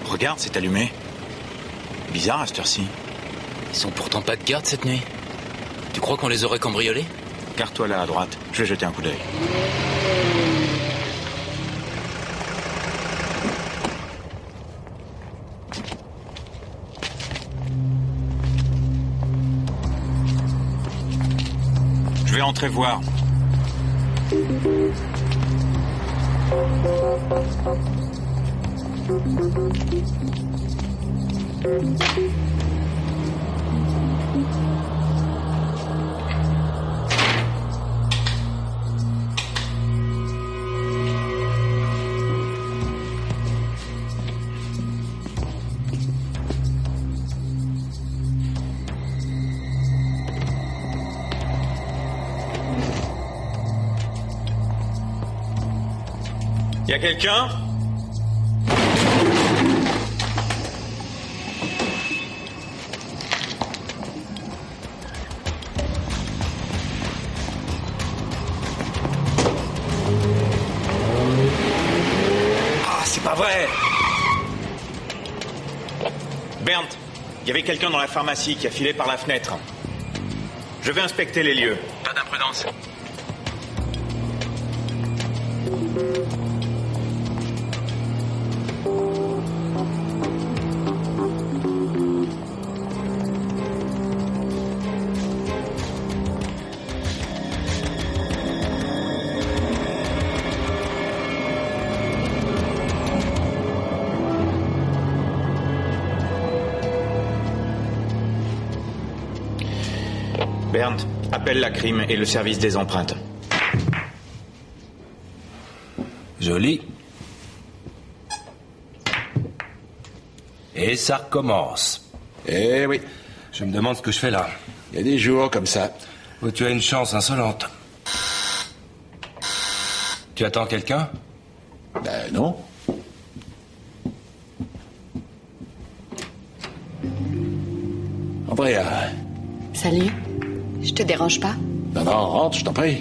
Regarde, c'est allumé. Bizarre à cette heure-ci. Ils sont pourtant pas de garde cette nuit. Tu crois qu'on les aurait cambriolés? Garde-toi là à droite, je vais jeter un coup d'œil. Je vais entrer voir. Y a quelqu'un? Ah, c'est pas vrai! Bernd, il y avait quelqu'un dans la pharmacie qui a filé par la fenêtre. Je vais inspecter les lieux. Pas d'imprudence. Bernd, appelle la crime et le service des empreintes. Joli. Et ça recommence. Eh oui, Je me demande ce que je fais là. il y a des jours comme ça. Oh, tu as une chance insolente. Tu attends quelqu'un? Ben non. Andrea. Salut. Je te dérange pas? Non, non, rentre, je t'en prie.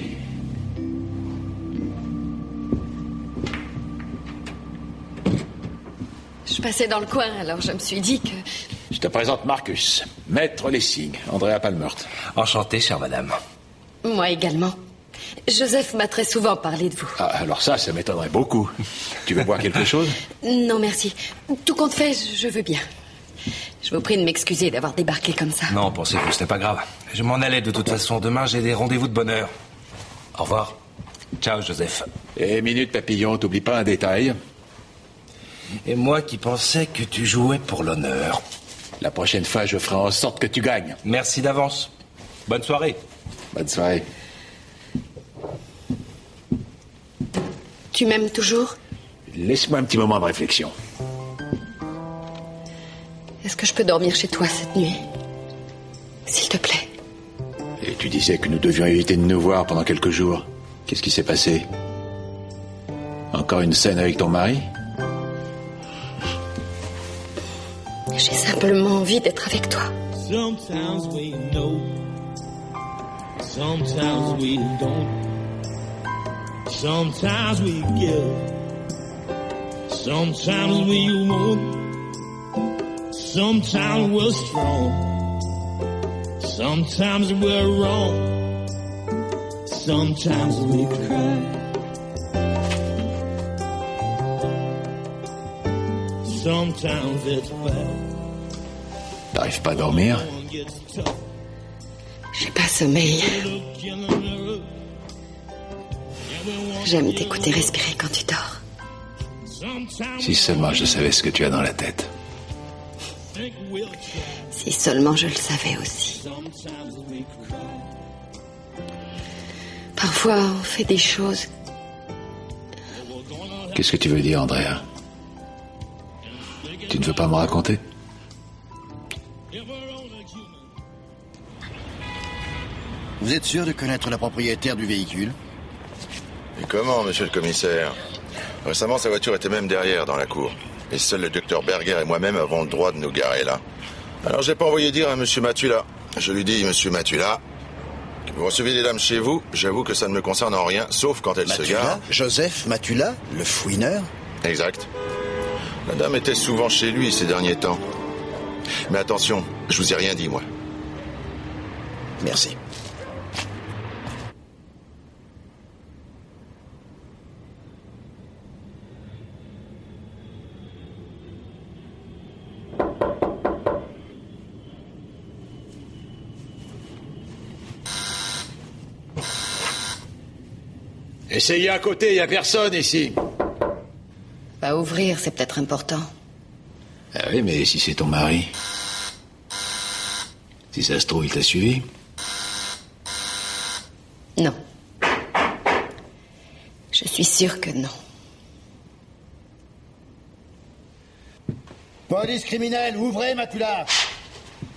Je passais dans le coin, alors je me suis dit que... Je te présente Marcus, maître Lessing, Andrea Palmert. Enchanté, chère madame. Moi également. Joseph m'a très souvent parlé de vous. Ah, alors ça m'étonnerait beaucoup. Tu veux boire quelque chose? Non, merci. Tout compte fait, je veux bien. Je vous prie de m'excuser d'avoir débarqué comme ça. Non, pensez-vous, c'était pas grave. Je m'en allais de toute façon. Demain, j'ai des rendez-vous de bonne heure. Au revoir. Ciao, Joseph. Et minute papillon, t'oublies pas un détail. Et moi qui pensais que tu jouais pour l'honneur. La prochaine fois, je ferai en sorte que tu gagnes. Merci d'avance. Bonne soirée. Bonne soirée. Tu m'aimes toujours? Laisse-moi un petit moment de réflexion. Est-ce que je peux dormir chez toi cette nuit? S'il te plaît. Et tu disais que nous devions éviter de nous voir pendant quelques jours. Qu'est-ce qui s'est passé? Encore une scène avec ton mari? J'ai simplement envie d'être avec toi. Sometimes we know, sometimes we don't. Sometimes we give, sometimes we won't. Sometimes we're strong, sometimes we're wrong. Sometimes we cry, sometimes it's bad. T'arrives pas à dormir? J'ai pas sommeil. J'aime t'écouter respirer quand tu dors. Si seulement je savais ce que tu as dans la tête. Si seulement je le savais aussi. Parfois, on fait des choses. Qu'est-ce que tu veux dire, Andrea? Tu ne veux pas me raconter? Vous êtes sûr de connaître la propriétaire du véhicule? Et comment, monsieur le commissaire? Récemment, sa voiture était même derrière, dans la cour. Et seul le docteur Berger et moi-même avons le droit de nous garer là. Alors, j'ai pas envoyé dire à monsieur Matula. Je lui dis, monsieur Matula, que vous recevez des dames chez vous, j'avoue que ça ne me concerne en rien, sauf quand elles se Matula? garent. Joseph Matula, le fouineur? Exact. La dame était souvent chez lui ces derniers temps. Mais attention, je vous ai rien dit, moi. Merci. Essayez à côté, il n'y a personne ici. Va ouvrir, c'est peut-être important. Ah oui, mais si c'est ton mari... Si ça se trouve, il t'a suivi. Non. Je suis sûre que non. Police criminelle, ouvrez, Matula.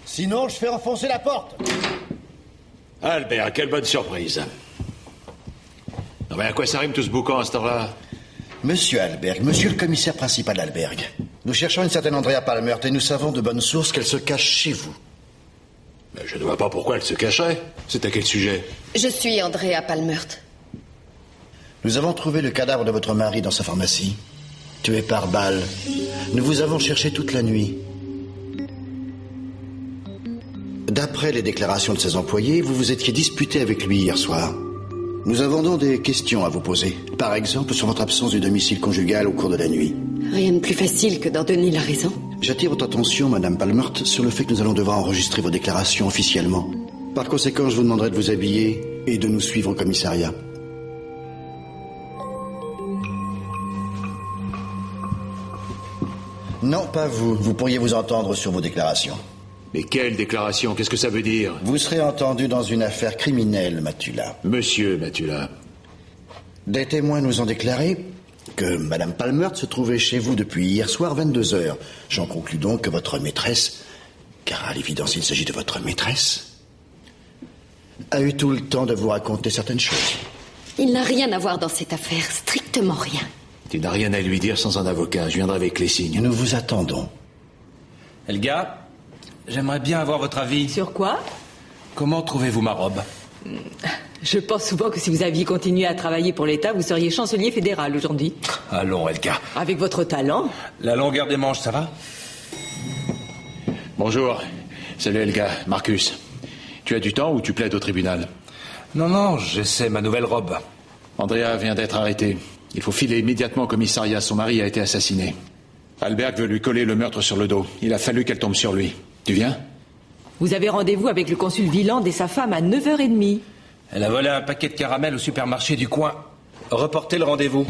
Sinon, je fais enfoncer la porte. Albert, quelle bonne surprise. Non mais à quoi ça rime tout ce boucan à cette heure-là? Monsieur Alberg, monsieur le commissaire principal Alberg, nous cherchons une certaine Andrea Palmert et nous savons de bonnes sources qu'elle se cache chez vous. Mais je ne vois pas pourquoi elle se cacherait. C'est à quel sujet? Je suis Andrea Palmert. Nous avons trouvé le cadavre de votre mari dans sa pharmacie, tué par balle. Nous vous avons cherché toute la nuit. D'après les déclarations de ses employés, vous vous étiez disputé avec lui hier soir. Nous avons donc des questions à vous poser. Par exemple, sur votre absence du domicile conjugal au cours de la nuit. Rien de plus facile que d'en donner la raison. J'attire votre attention, Madame Palmert, sur le fait que nous allons devoir enregistrer vos déclarations officiellement. Par conséquent, je vous demanderai de vous habiller et de nous suivre au commissariat. Non, pas vous. Vous pourriez vous entendre sur vos déclarations. Mais quelle déclaration? Qu'est-ce que ça veut dire? Vous serez entendu dans une affaire criminelle, Matula. Monsieur Matula. Des témoins nous ont déclaré que Madame Palmert se trouvait chez vous depuis hier soir 22 heures. J'en conclus donc que votre maîtresse, car à l'évidence il s'agit de votre maîtresse, a eu tout le temps de vous raconter certaines choses. Il n'a rien à voir dans cette affaire, strictement rien. Tu n'as rien à lui dire sans un avocat. Je viendrai avec les signes. Nous vous attendons. Elga, j'aimerais bien avoir votre avis. Sur quoi? Comment trouvez-vous ma robe? Je pense souvent que si vous aviez continué à travailler pour l'État, vous seriez chancelier fédéral aujourd'hui. Allons, Elga. Avec votre talent. La longueur des manches, ça va? Bonjour. Salut Elga. Marcus. Tu as du temps ou tu plaides au tribunal? Non, j'essaie ma nouvelle robe. Andrea vient d'être arrêtée. Il faut filer immédiatement au commissariat. Son mari a été assassiné. Albert veut lui coller le meurtre sur le dos. Il a fallu qu'elle tombe sur lui. Tu viens? Vous avez rendez-vous avec le consul Wieland et sa femme à 9h30. Elle a volé un paquet de caramel au supermarché du coin. Reportez le rendez-vous.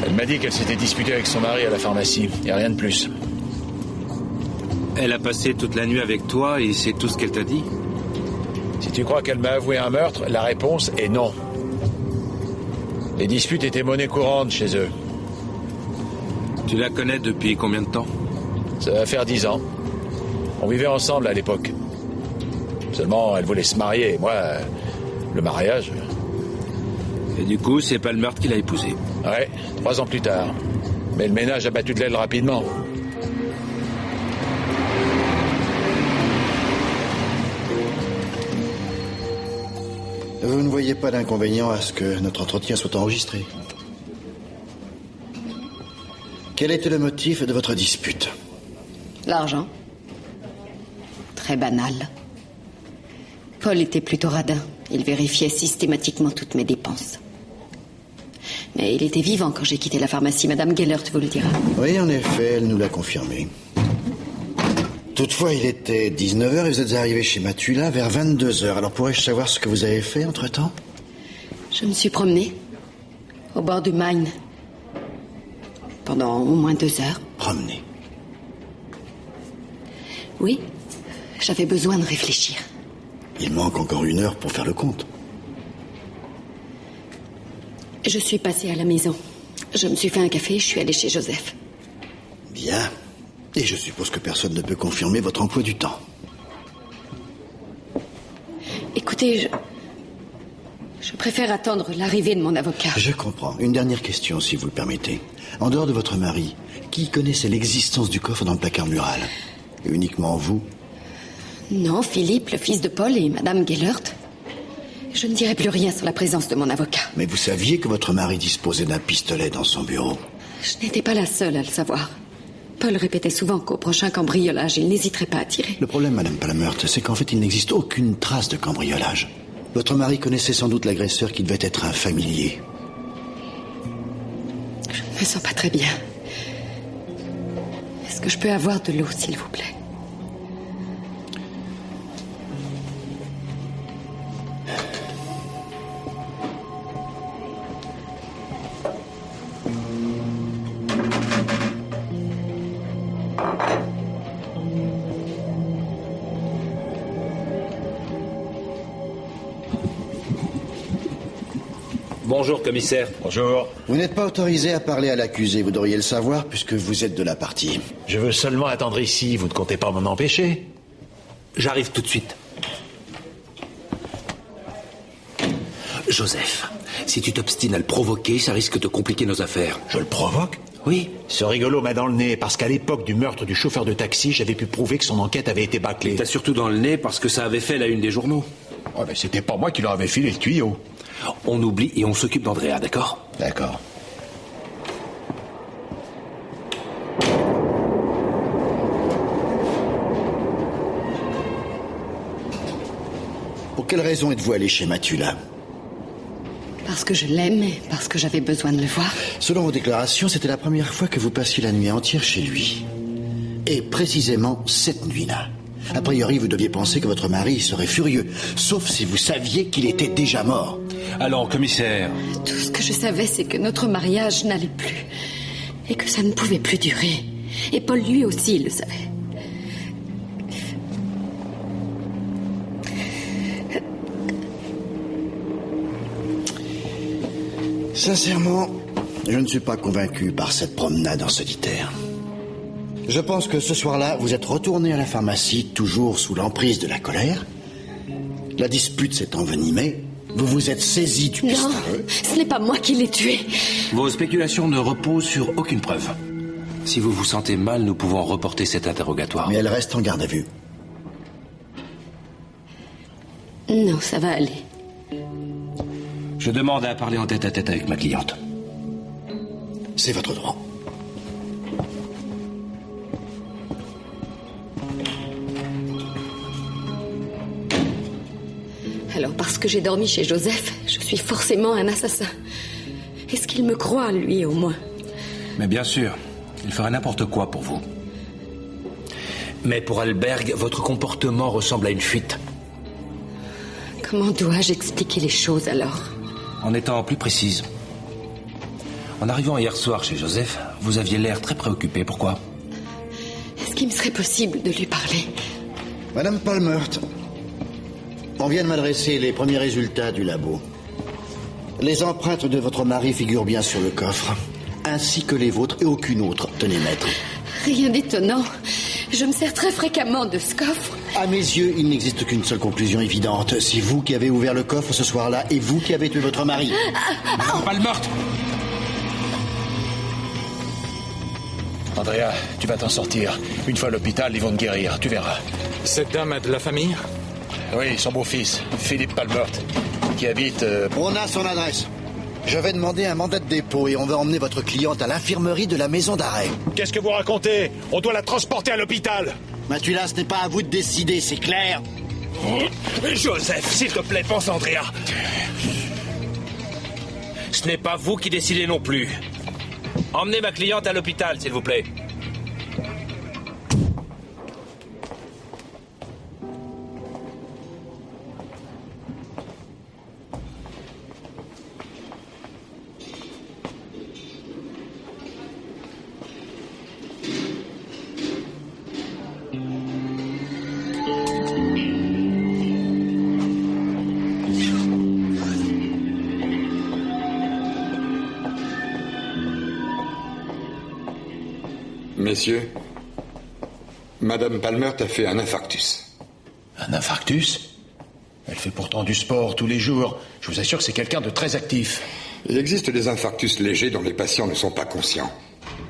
Elle m'a dit qu'elle s'était disputée avec son mari à la pharmacie. Et rien de plus. Elle a passé toute la nuit avec toi et c'est tout ce qu'elle t'a dit? Si tu crois qu'elle m'a avoué un meurtre, la réponse est non. Les disputes étaient monnaie courante chez eux. Tu la connais depuis combien de temps? Ça va faire 10 ans. On vivait ensemble à l'époque. Seulement, elle voulait se marier. Moi, le mariage... Et du coup, c'est Palmert qui l'a épousée? Ouais, 3 ans plus tard. Mais le ménage a battu de l'aile rapidement. Vous ne voyez pas d'inconvénient à ce que notre entretien soit enregistré? Quel était le motif de votre dispute? L'argent. Très banal. Paul était plutôt radin. Il vérifiait systématiquement toutes mes dépenses. Mais il était vivant quand j'ai quitté la pharmacie. Madame Gellert vous le dira. Oui, en effet, elle nous l'a confirmé. Toutefois, il était 19h et vous êtes arrivé chez Matula vers 22h. Alors pourrais-je savoir ce que vous avez fait entre-temps? Je me suis promenée au bord du Main pendant au moins 2 heures. Promener? Oui, j'avais besoin de réfléchir. Il manque encore 1 heure pour faire le compte. Je suis passée à la maison. Je me suis fait un café et je suis allée chez Joseph. Bien. Et je suppose que personne ne peut confirmer votre emploi du temps. Écoutez, je préfère attendre l'arrivée de mon avocat. Je comprends. Une dernière question, si vous le permettez. En dehors de votre mari, qui connaissait l'existence du coffre dans le placard mural? Uniquement vous? Non, Philippe, le fils de Paul, et Madame Gellert. Je ne dirai plus rien sur la présence de mon avocat. Mais vous saviez que votre mari disposait d'un pistolet dans son bureau? Je n'étais pas la seule à le savoir. Paul répétait souvent qu'au prochain cambriolage, il n'hésiterait pas à tirer. Le problème, Madame Palmer, c'est qu'en fait, il n'existe aucune trace de cambriolage. Votre mari connaissait sans doute l'agresseur qui devait être un familier. Je ne me sens pas très bien. Est-ce que je peux avoir de l'eau, s'il vous plaît? Bonjour, commissaire. Bonjour. Vous n'êtes pas autorisé à parler à l'accusé, vous devriez le savoir, puisque vous êtes de la partie. Je veux seulement attendre ici, vous ne comptez pas m'en empêcher? J'arrive tout de suite. Joseph, si tu t'obstines à le provoquer, ça risque de compliquer nos affaires. Je le provoque? Oui. Ce rigolo m'a dans le nez, parce qu'à l'époque du meurtre du chauffeur de taxi, j'avais pu prouver que son enquête avait été bâclée. T'as surtout dans le nez parce que ça avait fait la une des journaux. Oh, mais c'était pas moi qui leur avais filé le tuyau. On oublie et on s'occupe d'Andrea, d'accord? D'accord. Pour quelle raison êtes-vous allé chez Matula? Parce que je l'aime et parce que j'avais besoin de le voir. Selon vos déclarations, c'était la première fois que vous passiez la nuit entière chez lui. Et précisément cette nuit-là. A priori, vous deviez penser que votre mari serait furieux, sauf si vous saviez qu'il était déjà mort. Alors, commissaire... Tout ce que je savais, c'est que notre mariage n'allait plus. Et que ça ne pouvait plus durer. Et Paul, lui aussi, le savait. Sincèrement, je ne suis pas convaincu par cette promenade en solitaire. Je pense que ce soir-là, vous êtes retourné à la pharmacie, toujours sous l'emprise de la colère. La dispute s'est envenimée. Vous vous êtes saisi du pistolet. Non, ce n'est pas moi qui l'ai tué. Vos spéculations ne reposent sur aucune preuve. Si vous vous sentez mal, nous pouvons reporter cet interrogatoire. Mais elle reste en garde à vue. Non, ça va aller. Je demande à parler en tête-à-tête avec ma cliente. C'est votre droit. Alors, parce que j'ai dormi chez Joseph, je suis forcément un assassin. Est-ce qu'il me croit, lui, au moins? Mais bien sûr, il ferait n'importe quoi pour vous. Mais pour Alberg, votre comportement ressemble à une fuite. Comment dois-je expliquer les choses, alors? En étant plus précise. En arrivant hier soir chez Joseph, vous aviez l'air très préoccupé. Pourquoi? Est-ce qu'il me serait possible de lui parler? Madame Palmert, on vient de m'adresser les premiers résultats du labo. Les empreintes de votre mari figurent bien sur le coffre, ainsi que les vôtres et aucune autre. Tenez, maître. Rien d'étonnant. Je me sers très fréquemment de ce coffre. À mes yeux, il n'existe qu'une seule conclusion évidente. C'est vous qui avez ouvert le coffre ce soir-là et vous qui avez tué votre mari. Madame Palmert! Andrea, tu vas t'en sortir. Une fois à l'hôpital, ils vont te guérir, tu verras. Cette dame a de la famille? Oui, son beau-fils, Philippe Palmert, qui habite... On a son adresse. Je vais demander un mandat de dépôt et on va emmener votre cliente à l'infirmerie de la maison d'arrêt. Qu'est-ce que vous racontez? On doit la transporter à l'hôpital. Matula, ce n'est pas à vous de décider, c'est clair? Joseph, s'il te plaît, pense à Andrea. Ce n'est pas vous qui décidez non plus. Emmenez ma cliente à l'hôpital, s'il vous plaît. Messieurs, Madame Palmert a fait un infarctus. Un infarctus? Elle fait pourtant du sport tous les jours. Je vous assure que c'est quelqu'un de très actif. Il existe des infarctus légers dont les patients ne sont pas conscients.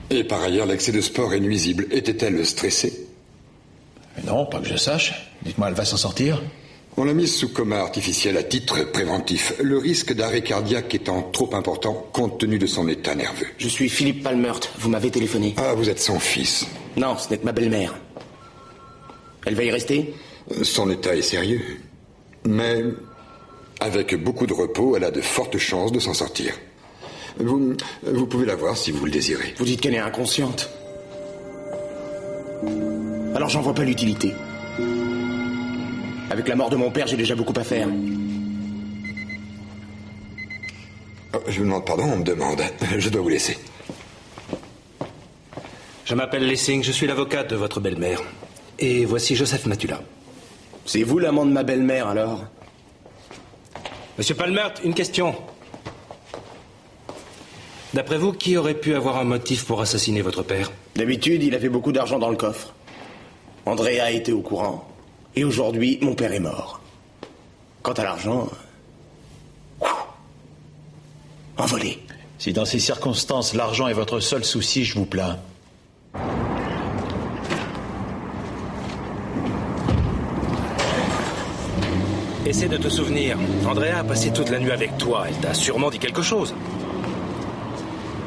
Et par ailleurs, l'excès de sport est nuisible. Était-elle stressée? Non, pas que je sache. Dites-moi, elle va s'en sortir? On l'a mise sous coma artificiel à titre préventif, le risque d'arrêt cardiaque étant trop important compte tenu de son état nerveux. Je suis Philippe Palmert, vous m'avez téléphoné. Ah, vous êtes son fils. Non, ce n'est que ma belle-mère. Elle va y rester? Son état est sérieux. Mais avec beaucoup de repos, elle a de fortes chances de s'en sortir. Vous pouvez la voir si vous le désirez. Vous dites qu'elle est inconsciente. Alors j'en vois pas l'utilité. Avec la mort de mon père, j'ai déjà beaucoup à faire. Oh, je vous demande pardon, on me demande. Je dois vous laisser. Je m'appelle Lessing, je suis l'avocate de votre belle-mère. Et voici Joseph Matula. C'est vous l'amant de ma belle-mère, alors? Monsieur Palmert, une question. D'après vous, qui aurait pu avoir un motif pour assassiner votre père? D'habitude, il avait beaucoup d'argent dans le coffre. Andrea était au courant. Et aujourd'hui, mon père est mort. Quant à l'argent... envolé. Si dans ces circonstances, l'argent est votre seul souci, je vous plains. Essaie de te souvenir. Andrea a passé toute la nuit avec toi. Elle t'a sûrement dit quelque chose.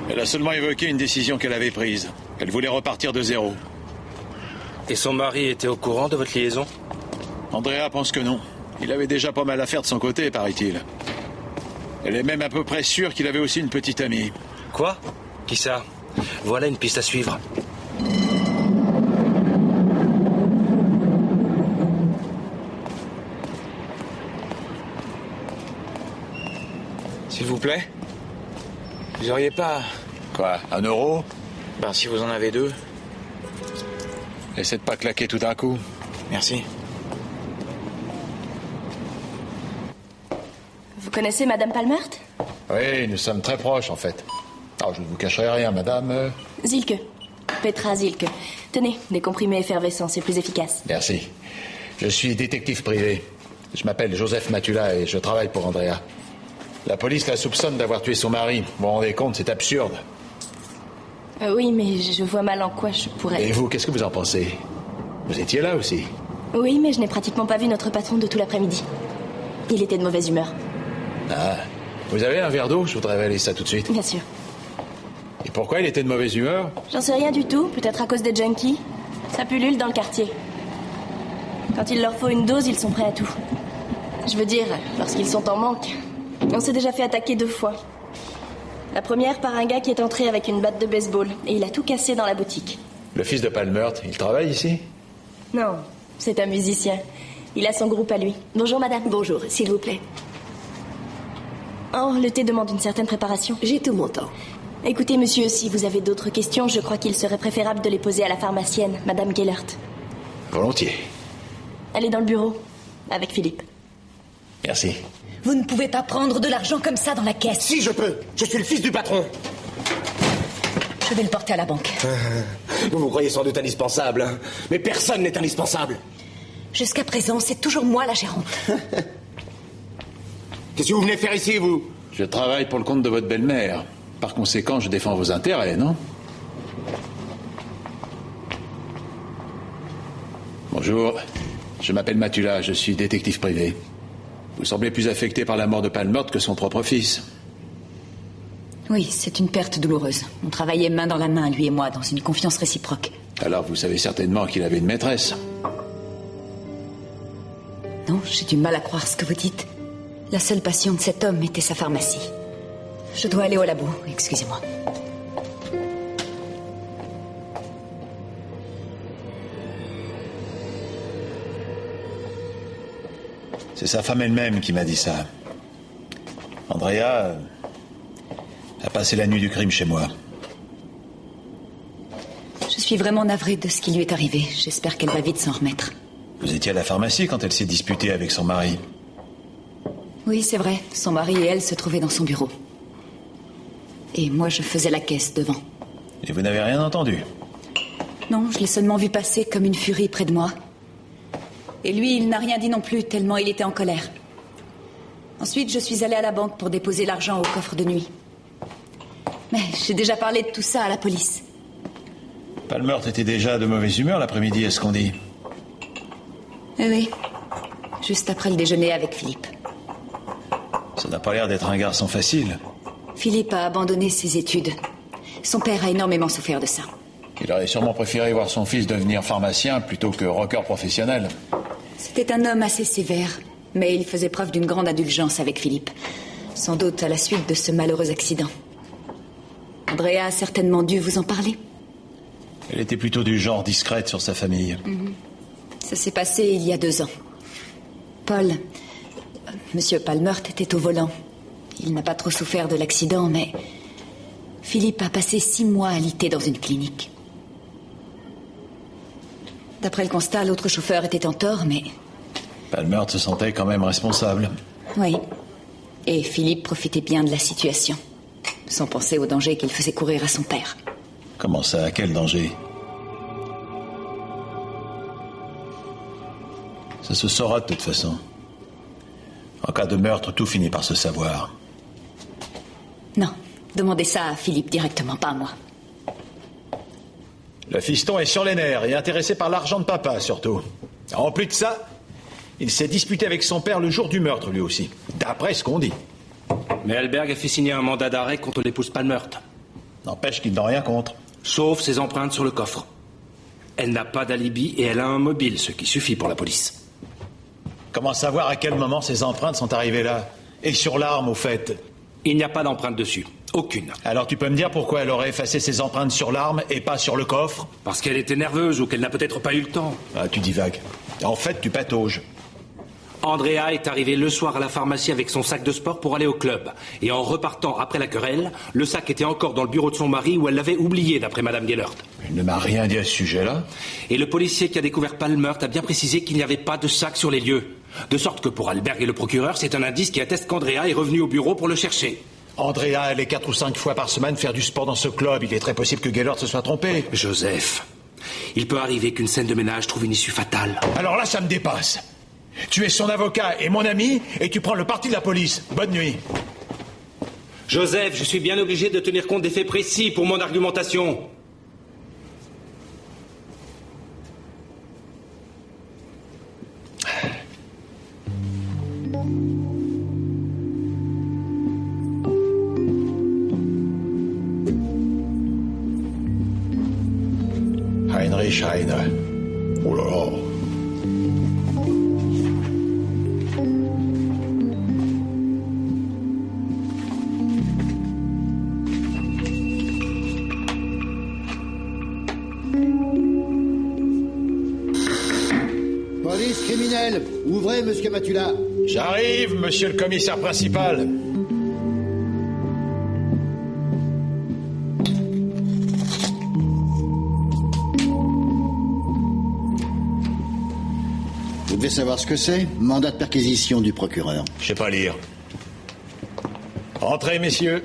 Elle a seulement évoqué une décision qu'elle avait prise. Elle voulait repartir de zéro. Et son mari était au courant de votre liaison? Andrea pense que non. Il avait déjà pas mal à faire de son côté, paraît-il. Elle est même à peu près sûre qu'il avait aussi une petite amie. Quoi? Qui ça? Voilà une piste à suivre. S'il vous plaît? Vous auriez pas... Quoi? 1 euro? Ben, si vous en avez 2. Essaie de pas claquer tout d'un coup. Merci. Vous connaissez Madame Palmert? Oui, nous sommes très proches, en fait. Alors, je ne vous cacherai rien, madame. Zilke. Petra Zilke. Tenez, des comprimés effervescents, c'est plus efficace. Merci. Je suis détective privé. Je m'appelle Joseph Matula et je travaille pour Andrea. La police la soupçonne d'avoir tué son mari. Vous vous rendez compte, c'est absurde. Oui, mais je vois mal en quoi je pourrais... Et vous, qu'est-ce que vous en pensez? Vous étiez là aussi? Oui, mais je n'ai pratiquement pas vu notre patron de tout l'après-midi. Il était de mauvaise humeur. Ah, vous avez un verre d'eau? Je voudrais avaler ça tout de suite. Bien sûr. Et pourquoi il était de mauvaise humeur? J'en sais rien du tout, peut-être à cause des junkies. Ça pullule dans le quartier. Quand il leur faut une dose, ils sont prêts à tout. Je veux dire, lorsqu'ils sont en manque. On s'est déjà fait attaquer 2 fois. La première par un gars qui est entré avec une batte de baseball et il a tout cassé dans la boutique. Le fils de Palmert, il travaille ici? Non, c'est un musicien. Il a son groupe à lui. Bonjour madame. Bonjour, s'il vous plaît. Oh, le thé demande une certaine préparation. J'ai tout mon temps. Écoutez monsieur, si vous avez d'autres questions, je crois qu'il serait préférable de les poser à la pharmacienne, madame Gellert. Volontiers. Elle est dans le bureau, avec Philippe. Merci. Vous ne pouvez pas prendre de l'argent comme ça dans la caisse. Si, je peux. Je suis le fils du patron. Je vais le porter à la banque. Vous vous croyez sans doute indispensable, hein? Mais personne n'est indispensable. Jusqu'à présent, c'est toujours moi la gérante. Qu'est-ce que vous venez faire ici, vous? Je travaille pour le compte de votre belle-mère. Par conséquent, je défends vos intérêts, non? Bonjour. Je m'appelle Matula, je suis détective privé. Vous semblez plus affecté par la mort de Palmert que son propre fils. Oui, c'est une perte douloureuse. On travaillait main dans la main, lui et moi, dans une confiance réciproque. Alors vous savez certainement qu'il avait une maîtresse. Non, j'ai du mal à croire ce que vous dites. La seule passion de cet homme était sa pharmacie. Je dois aller au labo, excusez-moi. C'est sa femme elle-même qui m'a dit ça. Andrea a passé la nuit du crime chez moi. Je suis vraiment navrée de ce qui lui est arrivé. J'espère qu'elle va vite s'en remettre. Vous étiez à la pharmacie quand elle s'est disputée avec son mari. Oui, c'est vrai. Son mari et elle se trouvaient dans son bureau. Et moi, je faisais la caisse devant. Et vous n'avez rien entendu? Non, je l'ai seulement vu passer comme une furie près de moi. Et lui, il n'a rien dit non plus, tellement il était en colère. Ensuite, je suis allée à la banque pour déposer l'argent au coffre de nuit. Mais j'ai déjà parlé de tout ça à la police. Palmert était déjà de mauvaise humeur l'après-midi, est-ce qu'on dit? Oui. juste après le déjeuner avec Philippe. Ça n'a pas l'air d'être un garçon facile. Philippe a abandonné ses études. Son père a énormément souffert de ça. Il aurait sûrement préféré voir son fils devenir pharmacien plutôt que rocker professionnel. C'était un homme assez sévère, mais il faisait preuve d'une grande indulgence avec Philippe. Sans doute à la suite de ce malheureux accident. Andrea a certainement dû vous en parler. Elle était plutôt du genre discrète sur sa famille. Ça s'est passé il y a 2 ans. Paul, Monsieur Palmert était au volant. Il n'a pas trop souffert de l'accident, mais Philippe a passé 6 mois alité dans une clinique. D'après le constat, l'autre chauffeur était en tort, mais... Palmert se sentait quand même responsable. Oui. Et Philippe profitait bien de la situation, sans penser au danger qu'il faisait courir à son père. Comment ça, à quel danger? Ça se saura de toute façon. En cas de meurtre, tout finit par se savoir. Non, demandez ça à Philippe directement, pas à moi. Le fiston est sur les nerfs et intéressé par l'argent de papa, surtout. En plus de ça, il s'est disputé avec son père le jour du meurtre, lui aussi. D'après ce qu'on dit. Mais Alberg a fait signer un mandat d'arrêt contre l'épouse Palmert. N'empêche qu'il n'a rien contre. Sauf ses empreintes sur le coffre. Elle n'a pas d'alibi et elle a un mobile, ce qui suffit pour la police. Comment savoir à quel moment ces empreintes sont arrivées là? Et sur l'arme, au fait? Il n'y a pas d'empreinte dessus. Aucune. Alors tu peux me dire pourquoi elle aurait effacé ses empreintes sur l'arme et pas sur le coffre? Parce qu'elle était nerveuse ou qu'elle n'a peut-être pas eu le temps. Ah, tu divagues. En fait, tu patauges. Andrea est arrivée le soir à la pharmacie avec son sac de sport pour aller au club. Et en repartant après la querelle, le sac était encore dans le bureau de son mari où elle l'avait oublié, d'après Madame Gellert. Il ne m'a rien dit à ce sujet-là. Et le policier qui a découvert Palmert a bien précisé qu'il n'y avait pas de sac sur les lieux. De sorte que pour Alberg et le procureur, c'est un indice qui atteste qu'Andrea est revenue au bureau pour le chercher. Andrea allait 4 ou 5 fois par semaine faire du sport dans ce club. Il est très possible que Gellert se soit trompé. Joseph, il peut arriver qu'une scène de ménage trouve une issue fatale. Alors là, ça me dépasse. Tu es son avocat et mon ami, et tu prends le parti de la police. Bonne nuit. Joseph, je suis bien obligé de tenir compte des faits précis pour mon argumentation. Heinrich Heine. Oh là là. Police criminelle, ouvrez, monsieur Matula. J'arrive, monsieur le commissaire principal. Vous devez savoir ce que c'est. Mandat de perquisition du procureur. Je sais pas lire. Entrez, messieurs.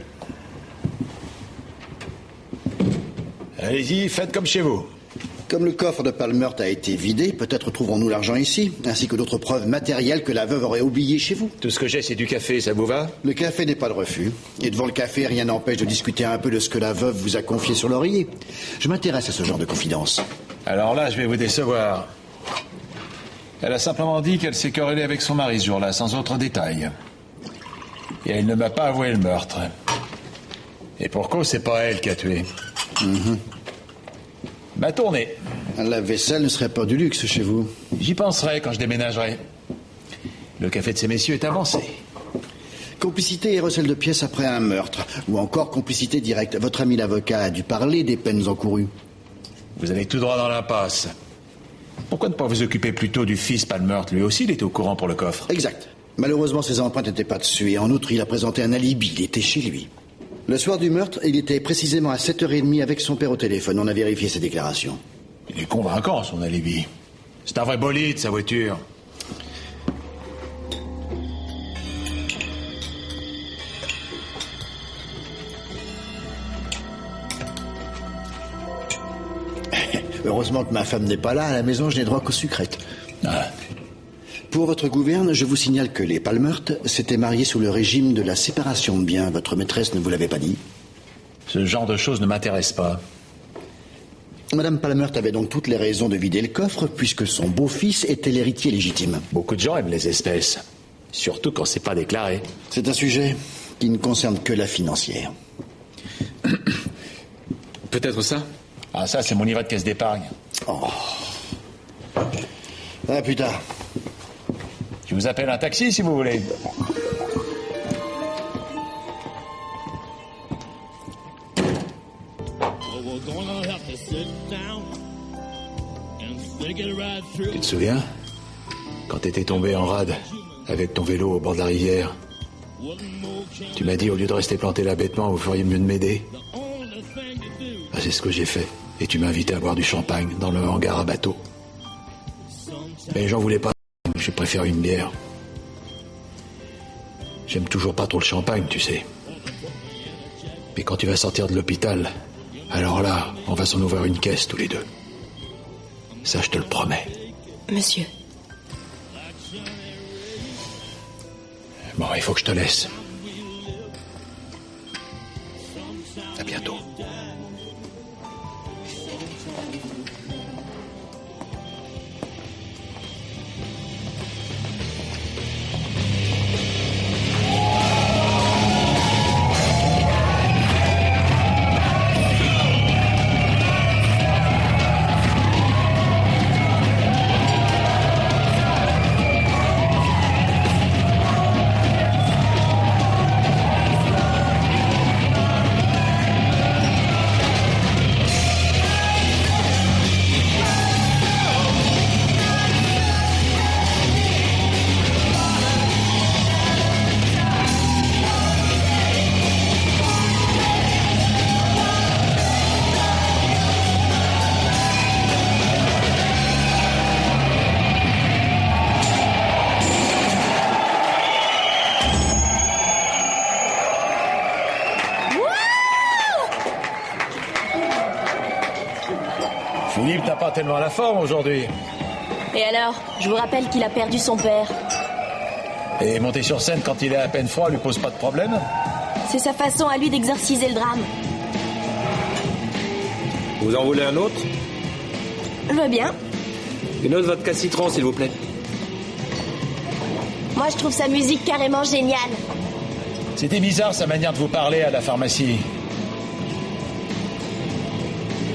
Allez-y, faites comme chez vous. Comme le coffre de Palmert a été vidé, peut-être trouverons-nous l'argent ici, ainsi que d'autres preuves matérielles que la veuve aurait oubliées chez vous. Tout ce que j'ai, c'est du café, ça vous va? Le café n'est pas de refus. Et devant le café, rien n'empêche de discuter un peu de ce que la veuve vous a confié sur l'oreiller. Je m'intéresse à ce genre de confidence. Alors là, je vais vous décevoir. Elle a simplement dit qu'elle s'est querellée avec son mari ce jour-là, sans autre détail. Et elle ne m'a pas avoué le meurtre. Et pour cause, c'est pas elle qui a tué. Ma tournée. La vaisselle ne serait pas du luxe chez vous. J'y penserai quand je déménagerai. Le café de ces messieurs est avancé. Complicité et recel de pièces après un meurtre. Ou encore complicité directe. Votre ami l'avocat a dû parler des peines encourues. Vous allez tout droit dans l'impasse. Pourquoi ne pas vous occuper plutôt du fils Palmert? Lui aussi, il était au courant pour le coffre. Exact. Malheureusement, ses empreintes n'étaient pas dessus. Et en outre, il a présenté un alibi. Il était chez lui. Le soir du meurtre, il était précisément à 7h30 avec son père au téléphone. On a vérifié ses déclarations. Il est convaincant, son alibi. C'est un vrai bolide, sa voiture. Heureusement que ma femme n'est pas là. À la maison, je n'ai droit qu'aux sucrètes. Ah. Pour votre gouverne, je vous signale que les Palmert s'étaient mariés sous le régime de la séparation de biens. Votre maîtresse ne vous l'avait pas dit? Ce genre de choses ne m'intéresse pas. Madame Palmert avait donc toutes les raisons de vider le coffre, puisque son beau-fils était l'héritier légitime. Beaucoup de gens aiment les espèces, surtout quand c'est pas déclaré. C'est un sujet qui ne concerne que la financière. Peut-être ça? Ah, ça, c'est mon livret de caisse d'épargne. Oh. Ah, putain. Je vous appelle un taxi si vous voulez. Tu te souviens? Quand t'étais tombé en rade, avec ton vélo au bord de la rivière, tu m'as dit, au lieu de rester planté là bêtement, vous feriez mieux de m'aider. Ah, c'est ce que j'ai fait. Et tu m'as invité à boire du champagne dans le hangar à bateau. Mais j'en voulais pas. J'ai préféré une bière. J'aime toujours pas trop le champagne, tu sais. Mais quand tu vas sortir de l'hôpital, alors là, on va s'en ouvrir une caisse tous les deux. Ça, je te le promets. Monsieur. Bon, il faut que je te laisse. À bientôt. Philippe n'a pas tellement la forme aujourd'hui. Et alors, je vous rappelle qu'il a perdu son père. Et monter sur scène quand il est à peine froid lui pose pas de problème? C'est sa façon à lui d'exorciser le drame. Vous en voulez un autre? Je veux bien. Une autre vodka citron, s'il vous plaît. Moi, je trouve sa musique carrément géniale. C'était bizarre sa manière de vous parler à la pharmacie.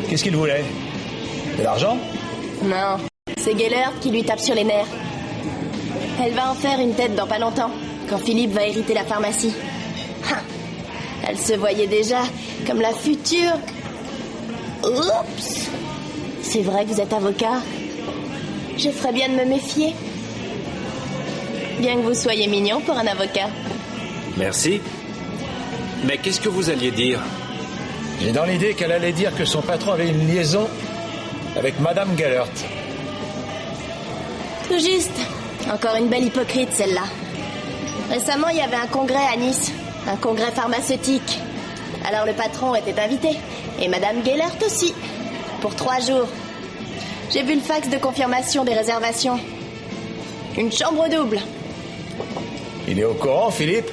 Qu'est-ce qu'il voulait? De l'argent? Non, c'est Gellert qui lui tape sur les nerfs. Elle va en faire une tête dans pas longtemps, quand Philippe va hériter la pharmacie. Elle se voyait déjà comme la future... Oups! C'est vrai que vous êtes avocat? Je ferais bien de me méfier. Bien que vous soyez mignon pour un avocat. Merci. Mais qu'est-ce que vous alliez dire? J'ai dans l'idée qu'elle allait dire que son patron avait une liaison avec Madame Gellert. Tout juste. Encore une belle hypocrite, celle-là. Récemment, il y avait un congrès à Nice. Un congrès pharmaceutique. Alors le patron était invité. Et Madame Gellert aussi. Pour 3 jours. J'ai vu le fax de confirmation des réservations. Une chambre double. Il est au courant, Philippe?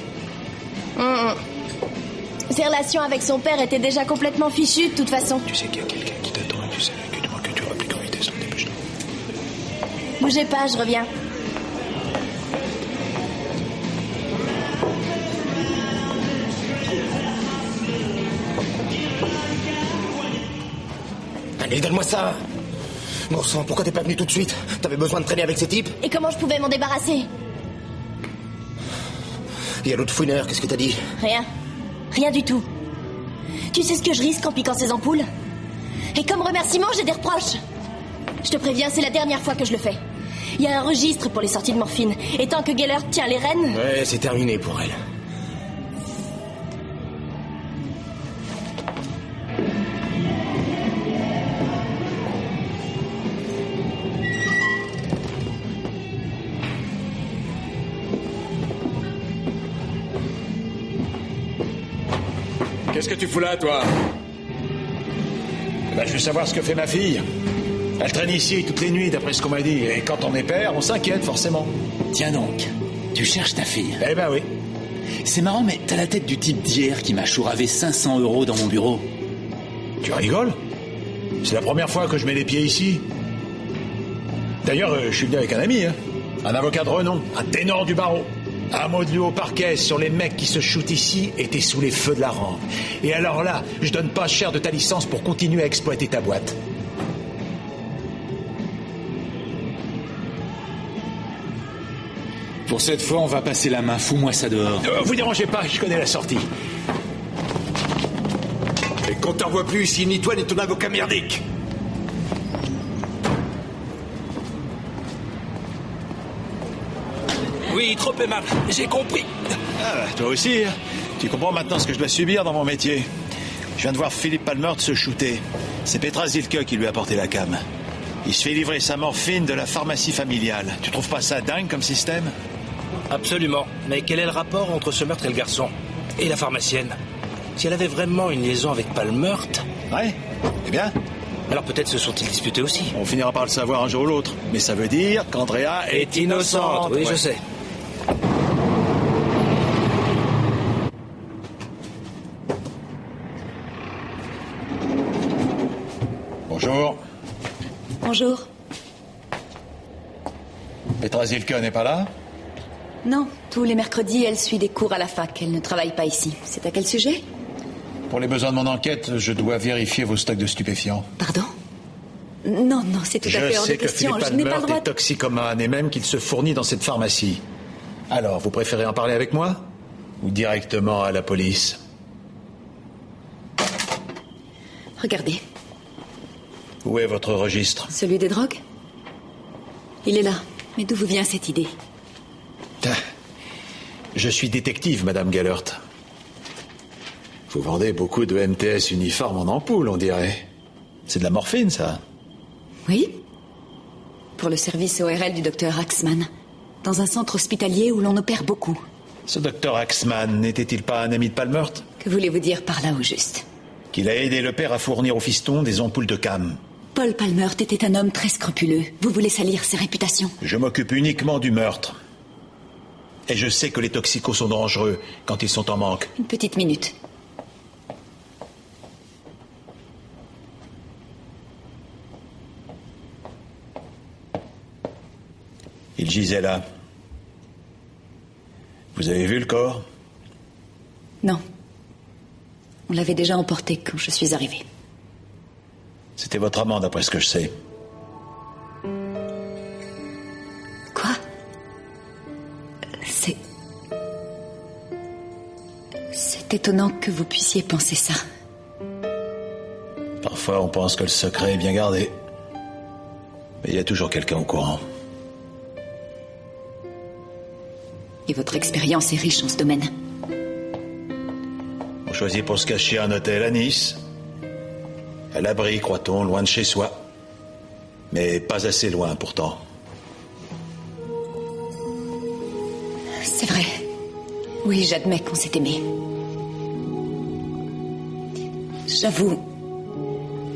Ses relations avec son père étaient déjà complètement fichues de toute façon. Tu sais qu'il y a quelqu'un qui t'attend et tu sais que tu rappliques en vitesse, dépêche-toi. Bougez pas, je reviens. Allez, donne-moi ça. Bon sang, pourquoi t'es pas venu tout de suite? T'avais besoin de traîner avec ces types? Et comment je pouvais m'en débarrasser? Et à l'autre fouineur, qu'est-ce que t'as dit? Rien. Rien du tout. Tu sais ce que je risque en piquant ces ampoules? Et comme remerciement, j'ai des reproches. Je te préviens, c'est la dernière fois que je le fais. Il y a un registre pour les sorties de morphine. Et tant que Gellert tient les rênes... Ouais, c'est terminé pour elle. Qu'est-ce que tu fous là, toi? Ben, je veux savoir ce que fait ma fille. Elle traîne ici toutes les nuits, d'après ce qu'on m'a dit. Et quand on est père, on s'inquiète, forcément. Tiens donc, tu cherches ta fille. Eh ben oui. C'est marrant, mais t'as la tête du type d'hier qui m'a chouravé 500 € dans mon bureau. Tu rigoles? C'est la première fois que je mets les pieds ici. D'ailleurs, je suis venu avec un ami, hein. Un avocat de renom, un ténor du barreau. Un mot de lui au parquet sur les mecs qui se shootent ici et t'es sous les feux de la rampe. Et alors là, je donne pas cher de ta licence pour continuer à exploiter ta boîte. Pour cette fois, on va passer la main. Fous-moi ça dehors. Vous dérangez pas, je connais la sortie. Et qu'on t'envoie plus ici, ni toi ni ton avocat merdique. Oui, trop aimable, j'ai compris. Ah, toi aussi, hein. Tu comprends maintenant ce que je dois subir dans mon métier. Je viens de voir Philippe Palmert se shooter. C'est Petra Zilke qui lui a porté la came. Il se fait livrer sa morphine de la pharmacie familiale. Tu trouves pas ça dingue comme système? Absolument. Mais quel est le rapport entre ce meurtre et le garçon? Et la pharmacienne? Si elle avait vraiment une liaison avec Palmert... Ouais, eh bien. Alors peut-être se sont-ils disputés aussi. On finira par le savoir un jour ou l'autre. Mais ça veut dire qu'Andrea est innocente. Oui, ouais. je sais. Bonjour. Bonjour. Petra Zilke n'est pas là? Non, tous les mercredis, elle suit des cours à la fac. Elle ne travaille pas ici. C'est à quel sujet? Pour les besoins de mon enquête, je dois vérifier vos stocks de stupéfiants. Pardon? Non, c'est tout à fait hors de question. Je sais que Philippe Je n'ai pas le Palmert droit est toxicomane et même qu'il se fournit dans cette pharmacie. Alors, vous préférez en parler avec moi? Ou directement à la police? Regardez. Où est votre registre? Celui des drogues? Il est là. Mais d'où vous vient cette idée? Je suis détective, Madame Gellert. Vous vendez beaucoup de MTS uniformes en ampoule, on dirait. C'est de la morphine, ça? Oui. Pour le service ORL du docteur Axman. Dans un centre hospitalier où l'on opère beaucoup. Ce docteur Axman n'était-il pas un ami de Palmert? Que voulez-vous dire par là au juste? Qu'il a aidé le père à fournir au fiston des ampoules de cam. Paul Palmert était un homme très scrupuleux. Vous voulez salir sa réputation? Je m'occupe uniquement du meurtre. Et je sais que les toxicos sont dangereux quand ils sont en manque. Une petite minute. Il gisait là. Vous avez vu le corps? Non. On l'avait déjà emporté quand je suis arrivée. C'était votre amant, d'après ce que je sais. Quoi? C'est étonnant que vous puissiez penser ça. Parfois, on pense que le secret est bien gardé. Mais il y a toujours quelqu'un au courant. Et votre expérience est riche en ce domaine. On choisit pour se cacher un hôtel à Nice. À l'abri, croit-on, loin de chez soi. Mais pas assez loin, pourtant. C'est vrai. Oui, j'admets qu'on s'est aimé. J'avoue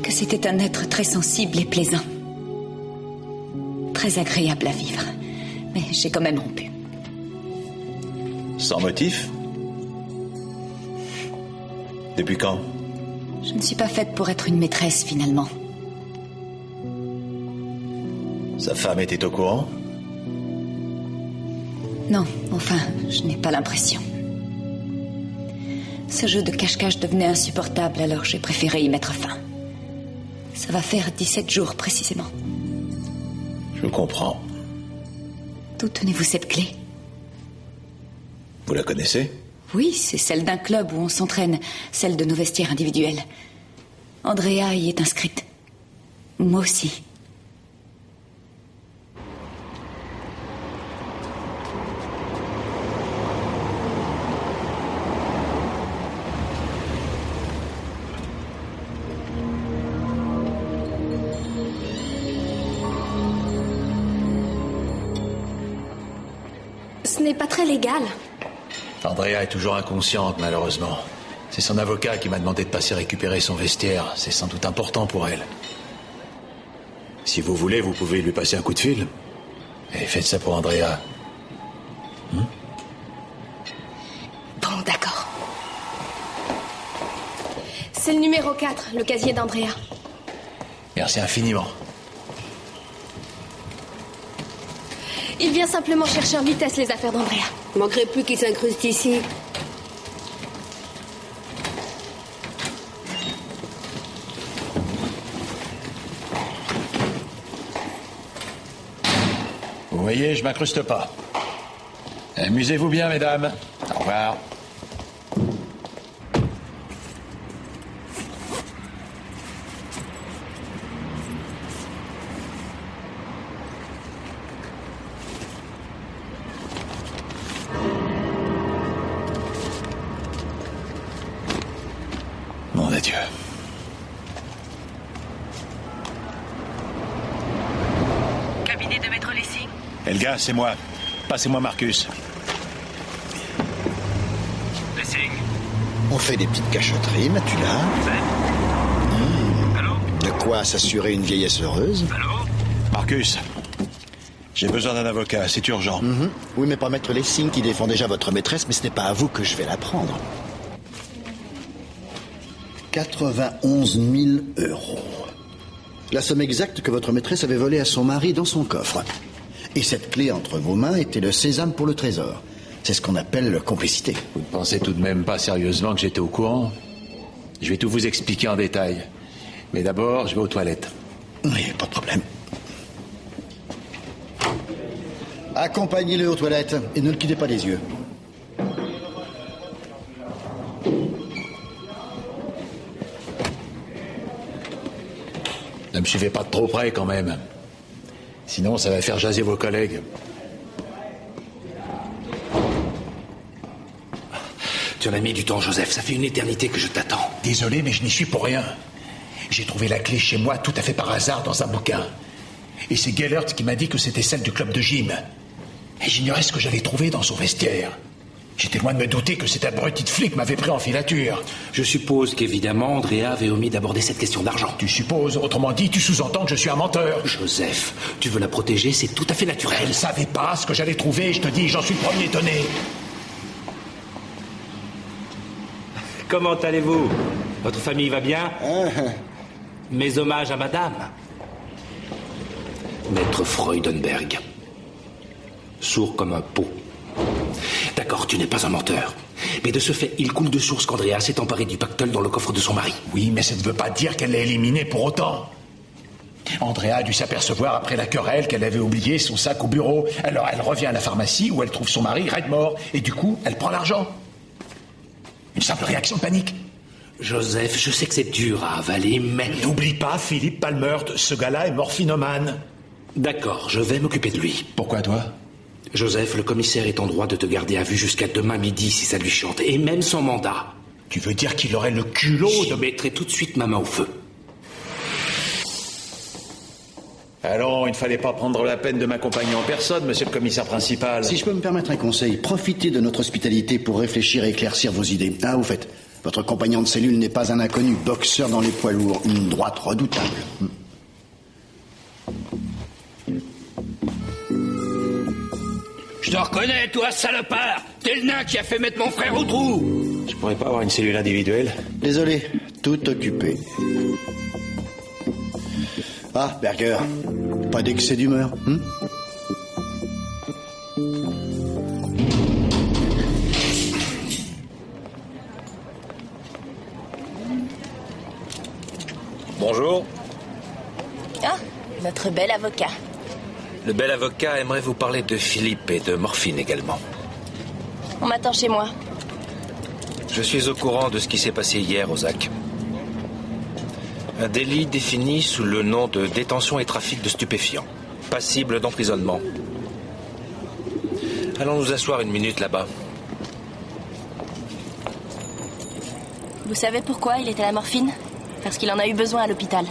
que c'était un être très sensible et plaisant. Très agréable à vivre. Mais j'ai quand même rompu. Sans motif? Depuis quand? Je ne suis pas faite pour être une maîtresse, finalement. Sa femme était au courant? Non, enfin, je n'ai pas l'impression. Ce jeu de cache-cache devenait insupportable, alors j'ai préféré y mettre fin. Ça va faire 17 jours, précisément. Je comprends. D'où tenez-vous cette clé? Vous la connaissez? Oui, c'est celle d'un club où on s'entraîne, celle de nos vestiaires individuels. Andrea y est inscrite. Moi aussi. Ce n'est pas très légal. Andrea est toujours inconsciente, malheureusement. C'est son avocat qui m'a demandé de passer récupérer son vestiaire. C'est sans doute important pour elle. Si vous voulez, vous pouvez lui passer un coup de fil. Et faites ça pour Andrea. Bon, d'accord. C'est le numéro 4, le casier d'Andrea. Merci infiniment. Il vient simplement chercher en vitesse les affaires d'Andrea. Manquerait plus qu'il s'incruste ici. Vous voyez, je m'incruste pas. Amusez-vous bien, mesdames. Au revoir. Mon adieu. Cabinet de Maître Lessing. Elga, c'est moi. Passez-moi Marcus. Lessing. On fait des petites cachotteries, Matula. De quoi s'assurer une vieillesse heureuse. Marcus, j'ai besoin d'un avocat, c'est urgent. Oui, mais pas Maître Lessing qui défend déjà votre maîtresse, mais ce n'est pas à vous que je vais la prendre. 91 000 €. La somme exacte que votre maîtresse avait volée à son mari dans son coffre. Et cette clé entre vos mains était le sésame pour le trésor. C'est ce qu'on appelle complicité. Vous ne pensez tout de même pas sérieusement que j'étais au courant? Je vais tout vous expliquer en détail. Mais d'abord, je vais aux toilettes. Oui, pas de problème. Accompagnez-le aux toilettes et ne le quittez pas des yeux. Ne me suivez pas de trop près quand même. Sinon, ça va faire jaser vos collègues. Tu en as mis du temps, Joseph. Ça fait une éternité que je t'attends. Désolé, mais je n'y suis pour rien. J'ai trouvé la clé chez moi tout à fait par hasard dans un bouquin. Et c'est Gellert qui m'a dit que c'était celle du club de gym. Et j'ignorais ce que j'allais trouver dans son vestiaire. J'étais loin de me douter que cet abruti de flic m'avait pris en filature. Je suppose qu'évidemment, Andrea avait omis d'aborder cette question d'argent. Tu supposes, autrement dit, tu sous-entends que je suis un menteur. Joseph, tu veux la protéger, c'est tout à fait naturel. Elle ne savait pas ce que j'allais trouver, je te dis, j'en suis le premier étonné. Comment allez-vous? Votre famille va bien? Mes hommages à madame. Maître Freudenberg. Sourd comme un pot. D'accord, tu n'es pas un menteur. Mais de ce fait, il coule de source qu'Andrea s'est emparée du pactole dans le coffre de son mari. Oui, mais ça ne veut pas dire qu'elle l'a éliminé pour autant. Andrea a dû s'apercevoir après la querelle qu'elle avait oublié son sac au bureau. Alors elle revient à la pharmacie où elle trouve son mari raide mort. Et du coup, elle prend l'argent. Une simple réaction de panique. Joseph, je sais que c'est dur à avaler, mais... N'oublie pas Philippe Palmert, ce gars-là est morphinomane. D'accord, je vais m'occuper de lui. Pourquoi toi? Joseph, le commissaire est en droit de te garder à vue jusqu'à demain midi si ça lui chante, et même sans mandat. Tu veux dire qu'il aurait le culot de... Je mettrai tout de suite ma main au feu. Alors, il ne fallait pas prendre la peine de m'accompagner en personne, monsieur le commissaire principal. Si je peux me permettre un conseil, profitez de notre hospitalité pour réfléchir et éclaircir vos idées. Ah, au fait, votre compagnon de cellule n'est pas un inconnu, boxeur dans les poids lourds, une droite redoutable. Je te reconnais, toi, salopard! T'es le nain qui a fait mettre mon frère au trou! Je pourrais pas avoir une cellule individuelle? Désolé, tout occupé. Ah, Berger, pas d'excès d'humeur, Bonjour. Ah, notre bel avocat. Le bel avocat aimerait vous parler de Philippe et de morphine également. On m'attend chez moi. Je suis au courant de ce qui s'est passé hier au ZAC. Un délit défini sous le nom de détention et trafic de stupéfiants, passible d'emprisonnement. Allons nous asseoir une minute là-bas. Vous savez pourquoi il était à la morphine? Parce qu'il en a eu besoin à l'hôpital.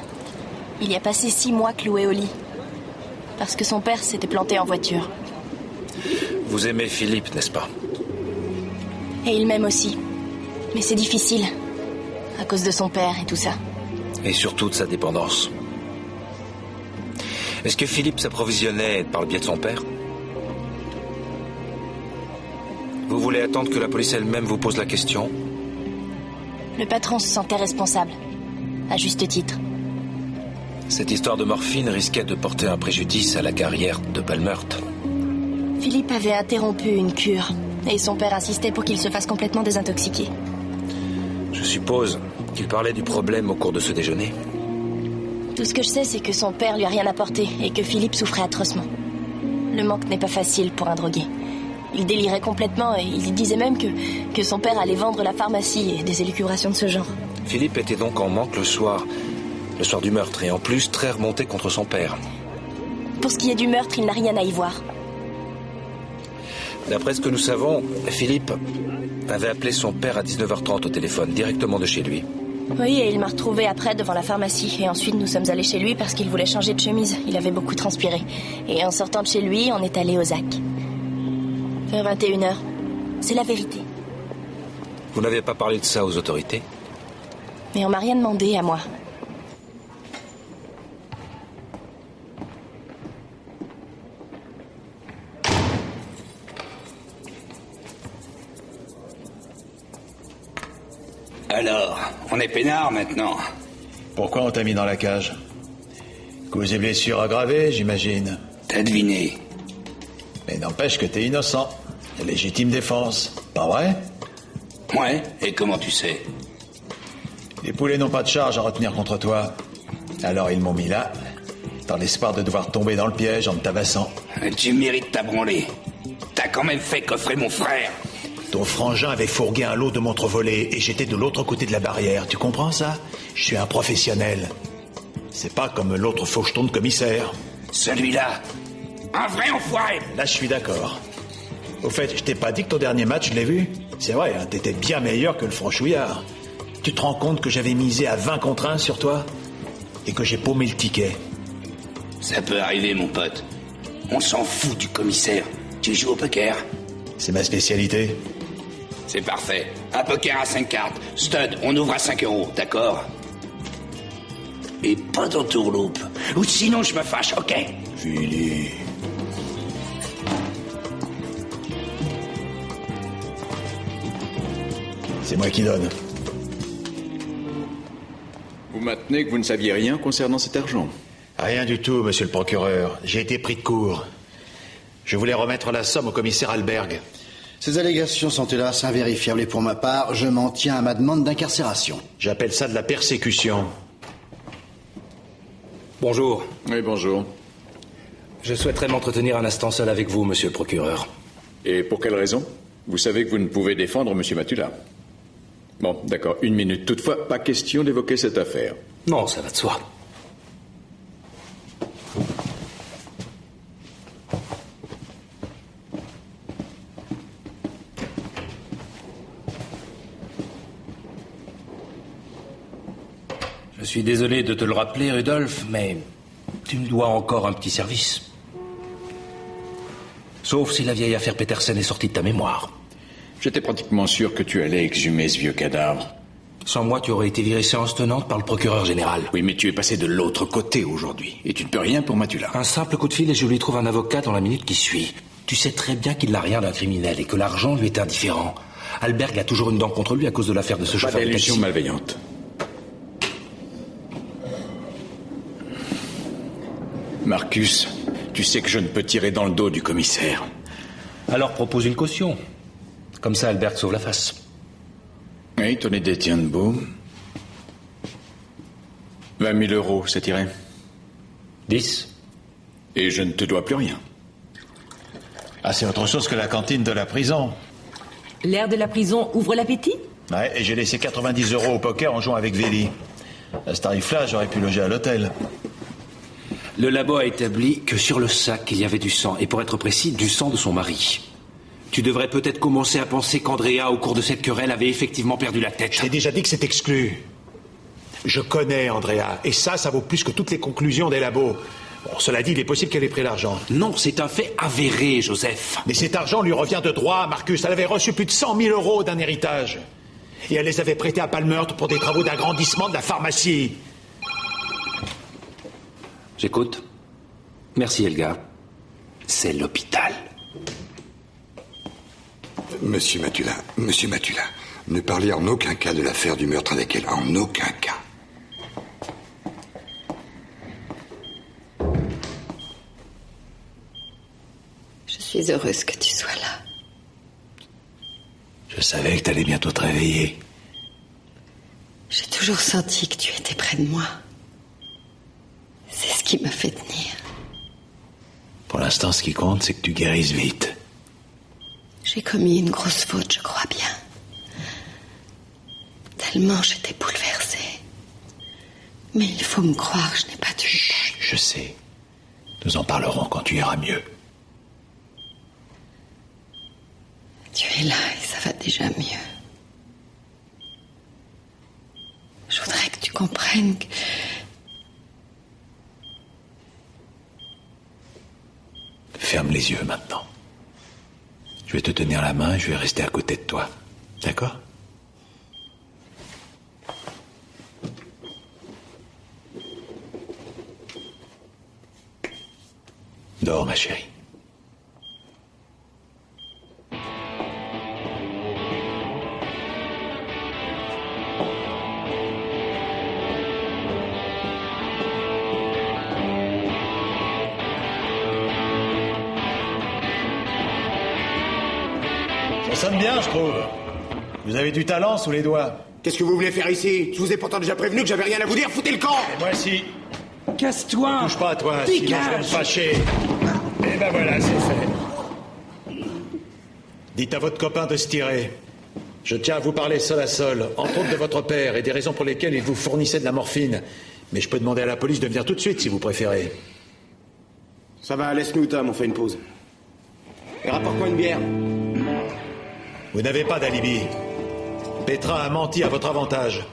Il y a passé 6 mois cloué au lit. Parce que son père s'était planté en voiture. Vous aimez Philippe, n'est-ce pas? Et il m'aime aussi. Mais c'est difficile. À cause de son père et tout ça. Et surtout de sa dépendance. Est-ce que Philippe s'approvisionnait par le biais de son père? Vous voulez attendre que la police elle-même vous pose la question? Le patron se sentait responsable. À juste titre. Cette histoire de morphine risquait de porter un préjudice à la carrière de Palmert. Philippe avait interrompu une cure, et son père insistait pour qu'il se fasse complètement désintoxiquer. Je suppose qu'il parlait du problème au cours de ce déjeuner. Tout ce que je sais, c'est que son père lui a rien apporté, et que Philippe souffrait atrocement. Le manque n'est pas facile pour un drogué. Il délirait complètement, et il disait même que son père allait vendre la pharmacie et des élucubrations de ce genre. Philippe était donc en manque le soir du meurtre, et en plus très remonté contre son père. Pour ce qui est du meurtre, il n'a rien à y voir. D'après ce que nous savons, Philippe avait appelé son père à 19h30 au téléphone, directement de chez lui. Oui, et il m'a retrouvée après devant la pharmacie. Et ensuite, nous sommes allés chez lui parce qu'il voulait changer de chemise. Il avait beaucoup transpiré. Et en sortant de chez lui, on est allé au ZAC. Vers 21h. C'est la vérité. Vous n'avez pas parlé de ça aux autorités? Mais on m'a rien demandé à moi. Alors, on est peinard maintenant. Pourquoi on t'a mis dans la cage? Cause et blessures aggravées, j'imagine. T'as deviné. Mais n'empêche que t'es innocent. Légitime défense, pas vrai? Ouais, et comment tu sais? Les poulets n'ont pas de charge à retenir contre toi. Alors ils m'ont mis là, dans l'espoir de devoir tomber dans le piège en me tabassant. Tu mérites ta branlée. T'as quand même fait coffrer mon frère. Ton frangin avait fourgué un lot de montres volées et j'étais de l'autre côté de la barrière. Tu comprends ça? Je suis un professionnel. C'est pas comme l'autre faucheton de commissaire. Celui-là, un vrai enfoiré. Là, je suis d'accord. Au fait, je t'ai pas dit que ton dernier match, je l'ai vu? C'est vrai, hein, t'étais bien meilleur que le franchouillard. Tu te rends compte que j'avais misé à 20 contre 1 sur toi? Et que j'ai paumé le ticket? Ça peut arriver, mon pote. On s'en fout du commissaire. Tu joues au poker? C'est ma spécialité. C'est parfait. Un poker à 5 cartes. Stud, on ouvre à 5 €, d'accord? Et pas d'entourloupe. Ou sinon je me fâche, ok? Philippe. C'est moi qui donne. Vous maintenez que vous ne saviez rien concernant cet argent? Rien du tout, monsieur le procureur. J'ai été pris de court. Je voulais remettre la somme au commissaire Alberg. Ces allégations sont hélas invérifiables et pour ma part, je m'en tiens à ma demande d'incarcération. J'appelle ça de la persécution. Bonjour. Oui, bonjour. Je souhaiterais m'entretenir un instant seul avec vous, monsieur le procureur. Et pour quelle raison? Vous savez que vous ne pouvez défendre monsieur Matula. Bon, d'accord, 1 minute. Toutefois, pas question d'évoquer cette affaire. Non, ça va de soi. Je suis désolé de te le rappeler, Rudolf, mais tu me dois encore un petit service. Sauf si la vieille affaire Petersen est sortie de ta mémoire. J'étais pratiquement sûr que tu allais exhumer ce vieux cadavre. Sans moi, tu aurais été viré séance tenante par le procureur général. Oui, mais tu es passé de l'autre côté aujourd'hui. Et tu ne peux rien pour Matula. Un simple coup de fil et je lui trouve un avocat dans la minute qui suit. Tu sais très bien qu'il n'a rien d'un criminel et que l'argent lui est indifférent. Alberg a toujours une dent contre lui à cause de l'affaire de ce chauffeur de taxi. Pas d'illusion malveillante. Marcus, tu sais que je ne peux tirer dans le dos du commissaire. Alors propose une caution. Comme ça, Alberg sauve la face. Oui, ton idée tient debout. 20 000 €, ça t'irait? 10. Et je ne te dois plus rien. Ah, c'est autre chose que la cantine de la prison. L'air de la prison ouvre l'appétit? Ouais, et j'ai laissé 90 € au poker en jouant avec Véli. À ce tarif-là, j'aurais pu loger à l'hôtel. Le labo a établi que sur le sac, il y avait du sang. Et pour être précis, du sang de son mari. Tu devrais peut-être commencer à penser qu'Andrea, au cours de cette querelle, avait effectivement perdu la tête. Je t'ai déjà dit que c'est exclu. Je connais Andrea. Et ça vaut plus que toutes les conclusions des labos. Bon, cela dit, il est possible qu'elle ait pris l'argent. Non, c'est un fait avéré, Joseph. Mais cet argent lui revient de droit, Marcus. Elle avait reçu plus de 100 000 € d'un héritage. Et elle les avait prêtés à Palmert pour des travaux d'agrandissement de la pharmacie. J'écoute. Merci, Elga. C'est l'hôpital. Monsieur Matula, ne parlez en aucun cas de l'affaire du meurtre avec elle. En aucun cas. suis heureuse que tu sois là. Je savais que t'allais bientôt te réveiller. J'ai toujours senti que tu étais près de moi. C'est ce qui m'a fait tenir. Pour l'instant, ce qui compte, c'est que tu guérisses vite. J'ai commis une grosse faute, je crois bien. Tellement j'étais bouleversée. Mais il faut me croire, je n'ai pas dû. Chut, je sais. Nous en parlerons quand tu iras mieux. Tu es là et ça va déjà mieux. Je voudrais que tu comprennes que... Ferme les yeux maintenant. Je vais te tenir la main et je vais rester à côté de toi. D'accord ? Dors, ma chérie. Ça sonne bien, je trouve. Vous avez du talent sous les doigts. Qu'est-ce que vous voulez faire ici? Je vous ai pourtant déjà prévenu que j'avais rien à vous dire, foutez le camp! Et moi aussi. Casse-toi! Touche pas à toi, Dégage. sinon je vais me fâcher. Et ben voilà, c'est fait. Dites à votre copain de se tirer. Je tiens à vous parler seul à seul, entre autres de votre père et des raisons pour lesquelles il vous fournissait de la morphine. Mais je peux demander à la police de venir tout de suite si vous préférez. Ça va, laisse-nous, Tom, on fait une pause. Et rapporte-moi une bière. Vous n'avez pas d'alibi. Petra a menti à votre avantage.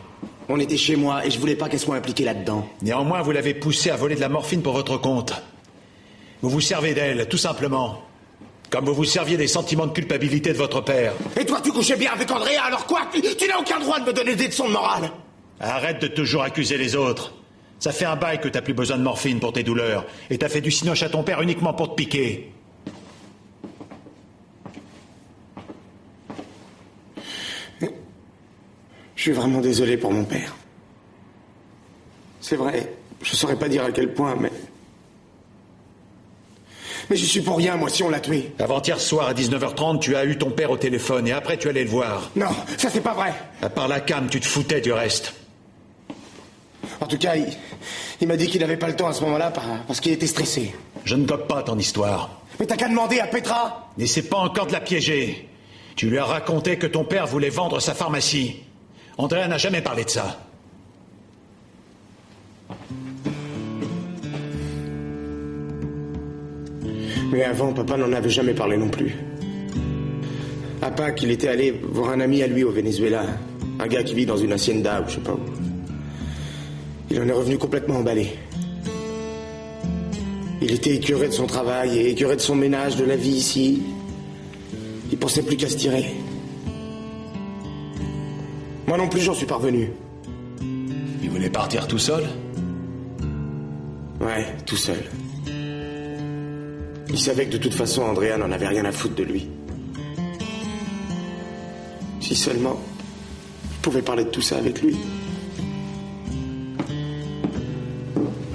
On était chez moi et je voulais pas qu'elle soit impliquée là-dedans. Néanmoins, vous l'avez poussée à voler de la morphine pour votre compte. Vous vous servez d'elle, tout simplement. Comme vous vous serviez des sentiments de culpabilité de votre père. Et toi, tu couchais bien avec Andrea, alors quoi? Tu n'as aucun droit de me donner des leçons de morale. Arrête de toujours accuser les autres. Ça fait un bail que t'as plus besoin de morphine pour tes douleurs. Et t'as fait du cinoche à ton père uniquement pour te piquer. Je suis vraiment désolé pour mon père. C'est vrai, je saurais pas dire à quel point, mais... Mais j'y suis pour rien, moi, si on l'a tué. Avant-hier soir, à 19h30, tu as eu ton père au téléphone et après tu allais le voir. Non, ça c'est pas vrai. À part la cam, tu te foutais du reste. En tout cas, il m'a dit qu'il n'avait pas le temps à ce moment-là parce qu'il était stressé. Je ne gobe pas ton histoire. Mais t'as qu'à demander à Petra. N'essaie pas encore de la piéger. Tu lui as raconté que ton père voulait vendre sa pharmacie. Andrea n'a jamais parlé de ça. Mais avant, papa n'en avait jamais parlé non plus. À Pâques, il était allé voir un ami à lui au Venezuela. Un gars qui vit dans une hacienda ou je sais pas où. Il en est revenu complètement emballé. Il était écœuré de son travail et écœuré de son ménage, de la vie ici. Il pensait plus qu'à se tirer. Moi non plus, j'en suis parvenu. Il voulait partir tout seul? Ouais, tout seul. Il savait que de toute façon, Andrea n'en avait rien à foutre de lui. Si seulement je pouvais parler de tout ça avec lui.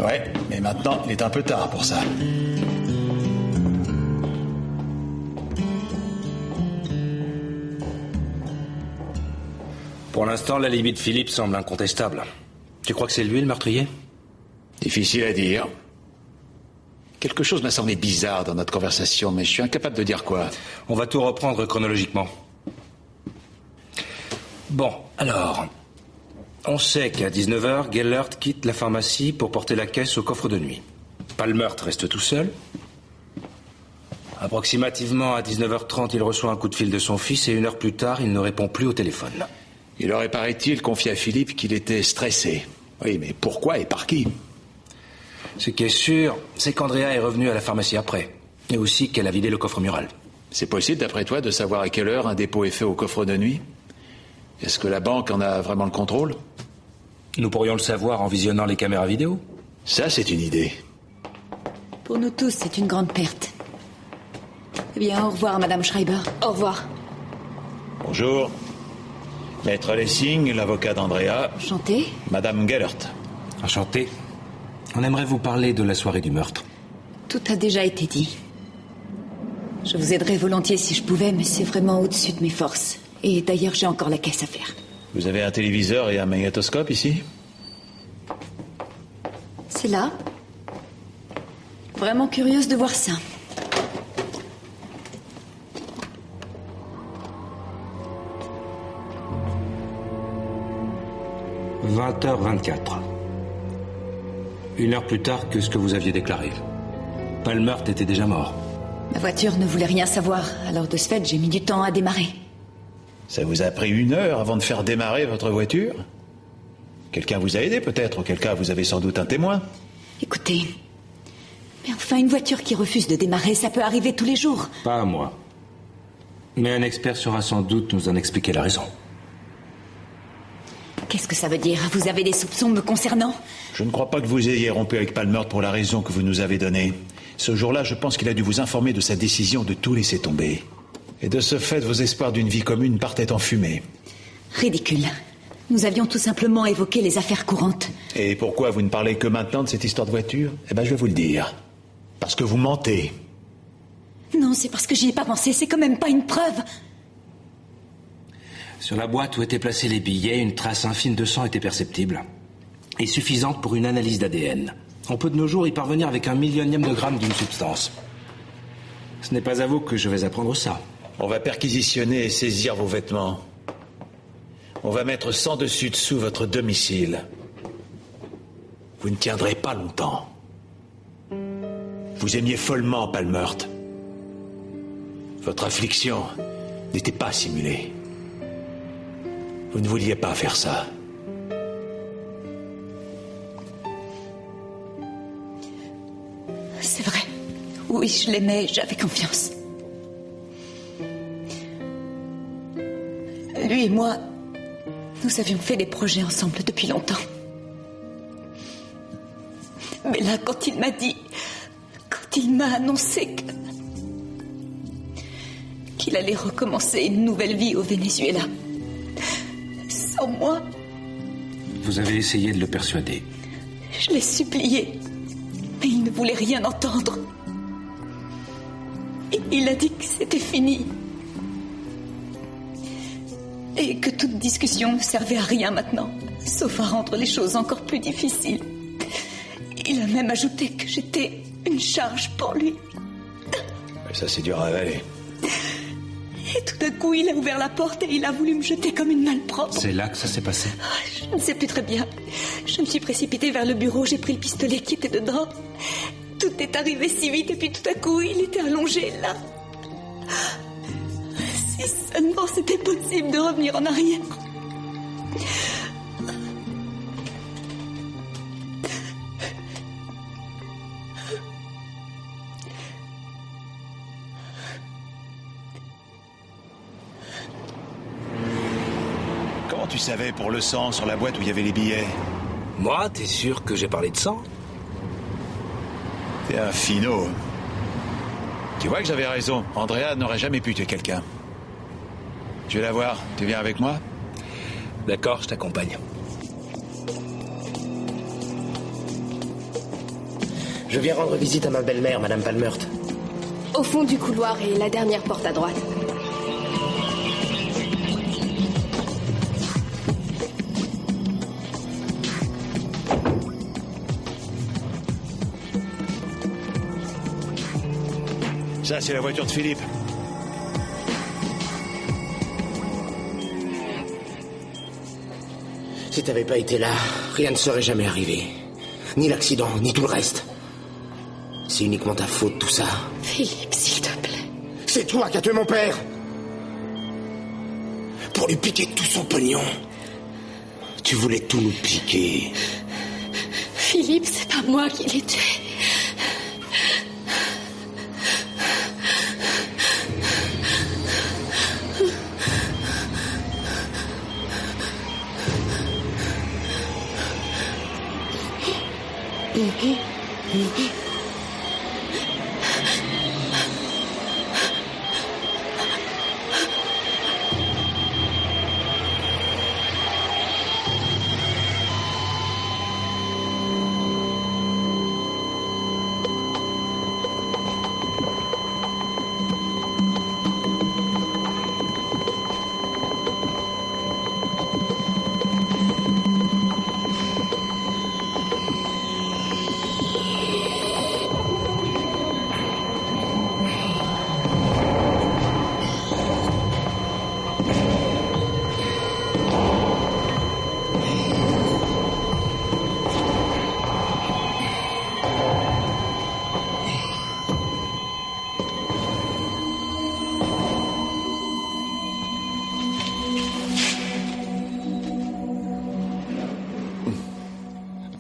Ouais, mais maintenant, il est un peu tard pour ça. Pour l'instant, l'alibi de Philippe semble incontestable. Tu crois que c'est lui le meurtrier? Difficile à dire. Quelque chose m'a semblé bizarre dans notre conversation, mais je suis incapable de dire quoi. On va tout reprendre chronologiquement. Bon, alors... On sait qu'à 19h, Gellert quitte la pharmacie pour porter la caisse au coffre de nuit. Palmert reste tout seul. Approximativement à 19h30, il reçoit un coup de fil de son fils et 1 heure plus tard, il ne répond plus au téléphone. Il aurait, paraît-il, confié à Philippe qu'il était stressé. Oui, mais pourquoi et par qui? Ce qui est sûr, c'est qu'Andrea est revenue à la pharmacie après. Et aussi qu'elle a vidé le coffre mural. C'est possible, d'après toi, de savoir à quelle heure un dépôt est fait au coffre de nuit? Est-ce que la banque en a vraiment le contrôle? Nous pourrions le savoir en visionnant les caméras vidéo. Ça, c'est une idée. Pour nous tous, c'est une grande perte. Eh bien, au revoir, Madame Schreiber. Au revoir. Bonjour. Maître Lessing, l'avocat d'Andrea. Enchanté. Madame Gellert. Enchanté. On aimerait vous parler de la soirée du meurtre. Tout a déjà été dit. Je vous aiderais volontiers si je pouvais, mais c'est vraiment au-dessus de mes forces. Et d'ailleurs, j'ai encore la caisse à faire. Vous avez un téléviseur et un magnétoscope ici? C'est là. Vraiment curieuse de voir ça. « 20h24. 1 heure plus tard que ce que vous aviez déclaré. Palmert était déjà mort. Ma voiture ne voulait rien savoir, alors de ce fait, j'ai mis du temps à démarrer. Ça vous a pris 1 heure avant de faire démarrer votre voiture? Quelqu'un vous a aidé peut-être, auquel cas vous avez sans doute un témoin. Écoutez, mais enfin, une voiture qui refuse de démarrer, ça peut arriver tous les jours. Pas à moi. Mais un expert saura sans doute nous en expliquer la raison. Qu'est-ce que ça veut dire? Vous avez des soupçons me concernant? Je ne crois pas que vous ayez rompu avec Palmert pour la raison que vous nous avez donnée. Ce jour-là, je pense qu'il a dû vous informer de sa décision de tout laisser tomber. Et de ce fait, vos espoirs d'une vie commune partaient en fumée. Ridicule. Nous avions tout simplement évoqué les affaires courantes. Et pourquoi vous ne parlez que maintenant de cette histoire de voiture? Eh bien, je vais vous le dire. Parce que vous mentez. Non, c'est parce que j'y ai pas pensé, c'est quand même pas une preuve. Sur la boîte où étaient placés les billets, une trace infime de sang était perceptible. Et suffisante pour une analyse d'ADN. On peut de nos jours y parvenir avec 1 millionième de gramme d'une substance. Ce n'est pas à vous que je vais apprendre ça. On va perquisitionner et saisir vos vêtements. On va mettre sans dessus-dessous votre domicile. Vous ne tiendrez pas longtemps. Vous aimiez follement Palmert. Votre affliction n'était pas simulée. Vous ne vouliez pas faire ça. C'est vrai. Oui, je l'aimais, j'avais confiance. Lui et moi, nous avions fait des projets ensemble depuis longtemps. Mais là, quand il m'a annoncé qu'il allait recommencer une nouvelle vie au Venezuela, sans moi... Vous avez essayé de le persuader. Je l'ai supplié, mais il ne voulait rien entendre. Et il a dit que c'était fini. Et que toute discussion ne servait à rien maintenant, sauf à rendre les choses encore plus difficiles. Il a même ajouté que j'étais une charge pour lui. Ça, c'est dur à avaler. Et tout d'un coup, il a ouvert la porte et il a voulu me jeter comme une malpropre. C'est là que ça s'est passé? Je ne sais plus très bien. Je me suis précipitée vers le bureau, j'ai pris le pistolet qui était dedans. Tout est arrivé si vite et puis tout à coup, il était allongé là. Si seulement c'était possible de revenir en arrière. Comment tu savais pour le sang sur la boîte où il y avait les billets? Moi, t'es sûr que j'ai parlé de sang? T'es un finaud. Tu vois que j'avais raison. Andrea n'aurait jamais pu tuer quelqu'un. Je vais la voir. Tu viens avec moi? D'accord, je t'accompagne. Je viens rendre visite à ma belle-mère, Madame Palmert. Au fond du couloir et la dernière porte à droite. Ça, c'est la voiture de Philippe. Si t'avais pas été là, rien ne serait jamais arrivé. Ni l'accident, ni tout le reste. C'est uniquement ta faute, tout ça. Philippe, s'il te plaît. C'est toi qui as tué mon père. Pour lui piquer tout son pognon. Tu voulais tout nous piquer. Philippe, c'est pas moi qui l'ai tué.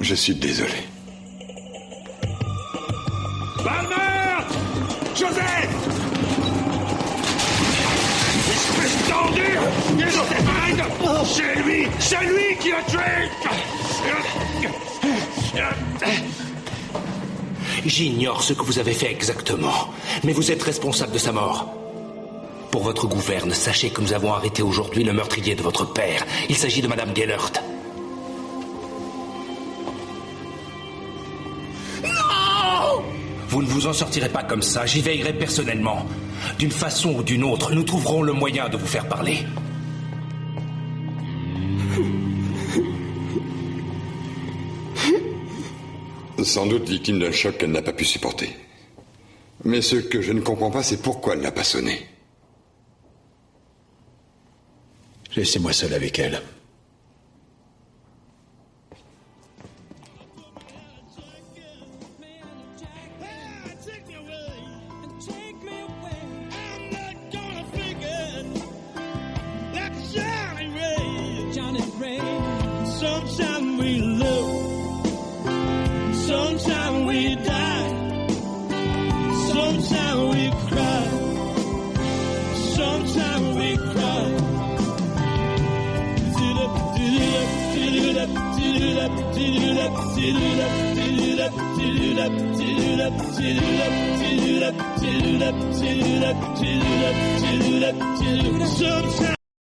Je suis désolé. Palmer! Joseph! Espèce d'ordure! C'est lui qui l'a tué! J'ignore ce que vous avez fait exactement, mais vous êtes responsable de sa mort. Pour votre gouverne, sachez que nous avons arrêté aujourd'hui le meurtrier de votre père. Il s'agit de Madame Gellert. Non! Vous ne vous en sortirez pas comme ça, j'y veillerai personnellement. D'une façon ou d'une autre, nous trouverons le moyen de vous faire parler. Sans doute victime d'un choc qu'elle n'a pas pu supporter. Mais ce que je ne comprends pas, c'est pourquoi elle n'a pas sonné. Laissez-moi seul avec elle. Sometimes we live, sometimes we die, sometimes we cry, sometimes we cry. Sometimes